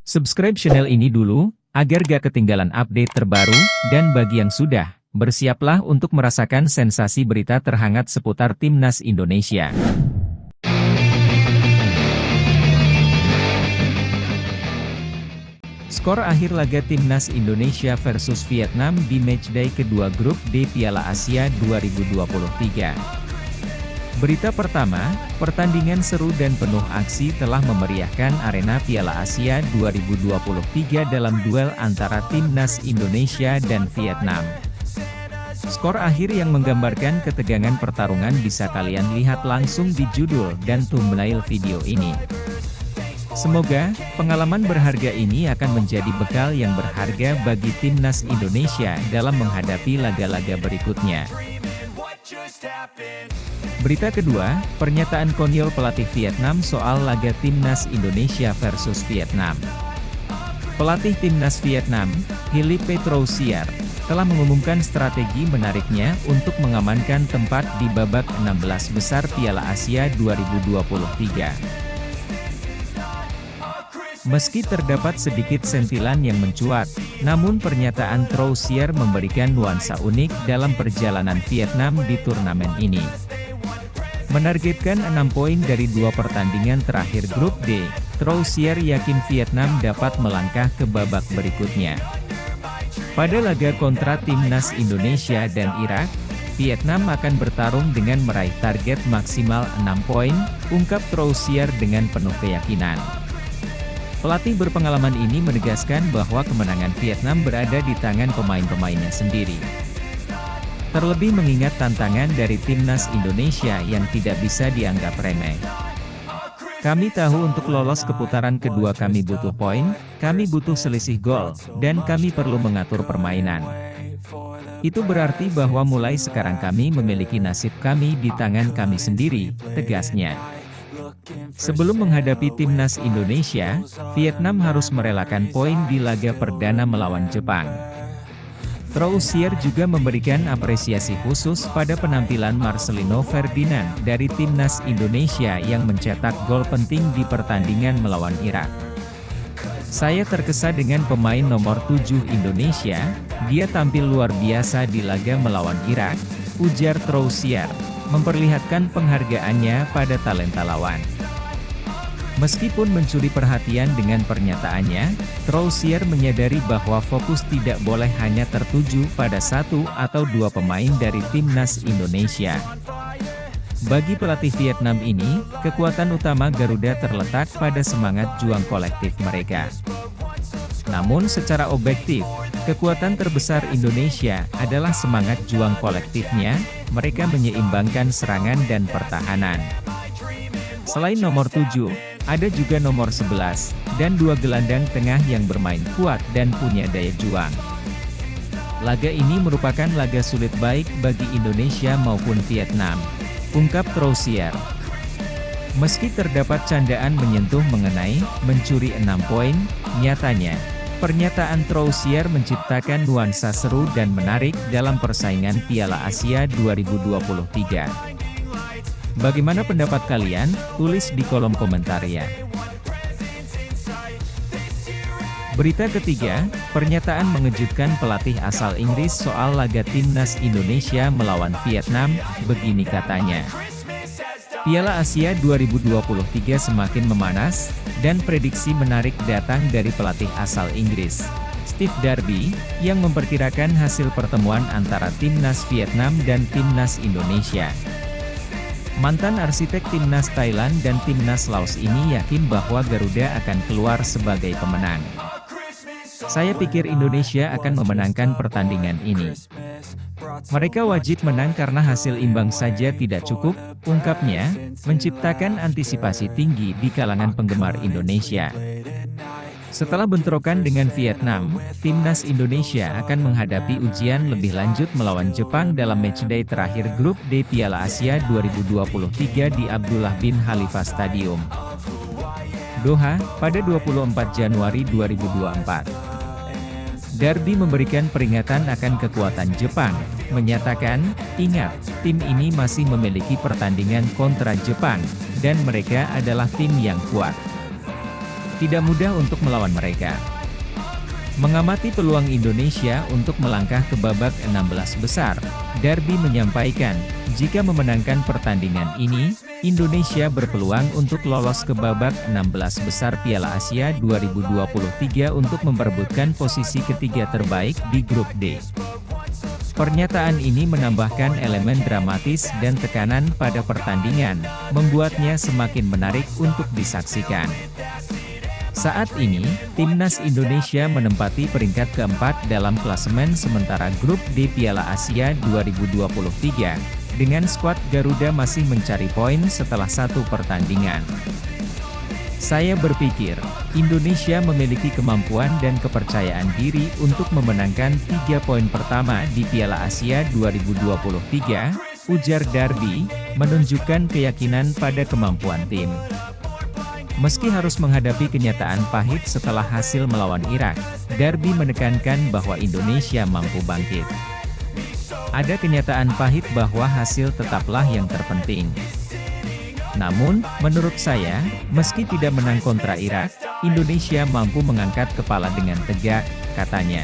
Subscribe channel ini dulu, agar gak ketinggalan update terbaru, dan bagi yang sudah, bersiaplah untuk merasakan sensasi berita terhangat seputar Timnas Indonesia. Skor akhir laga Timnas Indonesia versus Vietnam di matchday kedua grup D Piala Asia 2023. Berita pertama, pertandingan seru dan penuh aksi telah memeriahkan arena Piala Asia 2023 dalam duel antara Timnas Indonesia dan Vietnam. Skor akhir yang menggambarkan ketegangan pertarungan bisa kalian lihat langsung di judul dan thumbnail video ini. Semoga, pengalaman berharga ini akan menjadi bekal yang berharga bagi Timnas Indonesia dalam menghadapi laga-laga berikutnya. Berita kedua, pernyataan konyol pelatih Vietnam soal laga Timnas Indonesia versus Vietnam. Pelatih Timnas Vietnam, Philippe Troussier, telah mengumumkan strategi menariknya untuk mengamankan tempat di babak 16 besar Piala Asia 2023. Meski terdapat sedikit sentilan yang mencuat, namun pernyataan Troussier memberikan nuansa unik dalam perjalanan Vietnam di turnamen ini. Menargetkan 6 poin dari 2 pertandingan terakhir grup D, Troussier yakin Vietnam dapat melangkah ke babak berikutnya. Pada laga kontra Timnas Indonesia dan Irak, Vietnam akan bertarung dengan meraih target maksimal 6 poin, ungkap Troussier dengan penuh keyakinan. Pelatih berpengalaman ini menegaskan bahwa kemenangan Vietnam berada di tangan pemain-pemainnya sendiri. Terlebih mengingat tantangan dari Timnas Indonesia yang tidak bisa dianggap remeh. Kami tahu untuk lolos ke putaran kedua kami butuh poin, kami butuh selisih gol, dan kami perlu mengatur permainan. Itu berarti bahwa mulai sekarang kami memiliki nasib kami di tangan kami sendiri, tegasnya. Sebelum menghadapi Timnas Indonesia, Vietnam harus merelakan poin di laga perdana melawan Jepang. Troussier juga memberikan apresiasi khusus pada penampilan Marcelino Ferdinand dari Timnas Indonesia yang mencetak gol penting di pertandingan melawan Irak. Saya terkesan dengan pemain nomor 7 Indonesia, dia tampil luar biasa di laga melawan Irak, ujar Troussier, memperlihatkan penghargaannya pada talenta lawan. Meskipun mencuri perhatian dengan pernyataannya, Troussier menyadari bahwa fokus tidak boleh hanya tertuju pada 1 atau 2 pemain dari Timnas Indonesia. Bagi pelatih Vietnam ini, kekuatan utama Garuda terletak pada semangat juang kolektif mereka. Namun secara objektif, kekuatan terbesar Indonesia adalah semangat juang kolektifnya, mereka menyeimbangkan serangan dan pertahanan. Selain nomor 7, ada juga nomor 11, dan 2 gelandang tengah yang bermain kuat dan punya daya juang. Laga ini merupakan laga sulit baik bagi Indonesia maupun Vietnam, ungkap Troussier. Meski terdapat candaan menyentuh mengenai mencuri 6 poin, nyatanya, pernyataan Troussier menciptakan nuansa seru dan menarik dalam persaingan Piala Asia 2023. Bagaimana pendapat kalian? Tulis di kolom komentar ya. Berita ketiga, pernyataan mengejutkan pelatih asal Inggris soal laga Timnas Indonesia melawan Vietnam, begini katanya. Piala Asia 2023 semakin memanas, dan prediksi menarik datang dari pelatih asal Inggris, Steve Darby, yang memperkirakan hasil pertemuan antara Timnas Vietnam dan Timnas Indonesia. Mantan arsitek Timnas Thailand dan Timnas Laos ini yakin bahwa Garuda akan keluar sebagai pemenang. Saya pikir Indonesia akan memenangkan pertandingan ini. Mereka wajib menang karena hasil imbang saja tidak cukup, ungkapnya, menciptakan antisipasi tinggi di kalangan penggemar Indonesia. Setelah bentrokan dengan Vietnam, Timnas Indonesia akan menghadapi ujian lebih lanjut melawan Jepang dalam matchday terakhir grup D Piala Asia 2023 di Abdullah bin Khalifa Stadium, Doha, pada 24 Januari 2024. Darby memberikan peringatan akan kekuatan Jepang, menyatakan, ingat, tim ini masih memiliki pertandingan kontra Jepang, dan mereka adalah tim yang kuat. Tidak mudah untuk melawan mereka. Mengamati peluang Indonesia untuk melangkah ke babak 16 besar, Darby menyampaikan, jika memenangkan pertandingan ini, Indonesia berpeluang untuk lolos ke babak 16 besar Piala Asia 2023 untuk memperebutkan posisi ketiga terbaik di grup D. Pernyataan ini menambahkan elemen dramatis dan tekanan pada pertandingan, membuatnya semakin menarik untuk disaksikan. Saat ini, Timnas Indonesia menempati peringkat keempat dalam klasemen sementara grup D Piala Asia 2023, dengan skuad Garuda masih mencari poin setelah satu pertandingan. Saya berpikir, Indonesia memiliki kemampuan dan kepercayaan diri untuk memenangkan 3 poin pertama di Piala Asia 2023, ujar Darby, menunjukkan keyakinan pada kemampuan tim. Meski harus menghadapi kenyataan pahit setelah hasil melawan Irak, Darby menekankan bahwa Indonesia mampu bangkit. Ada kenyataan pahit bahwa hasil tetaplah yang terpenting. Namun, menurut saya, meski tidak menang kontra Irak, Indonesia mampu mengangkat kepala dengan tegak, katanya.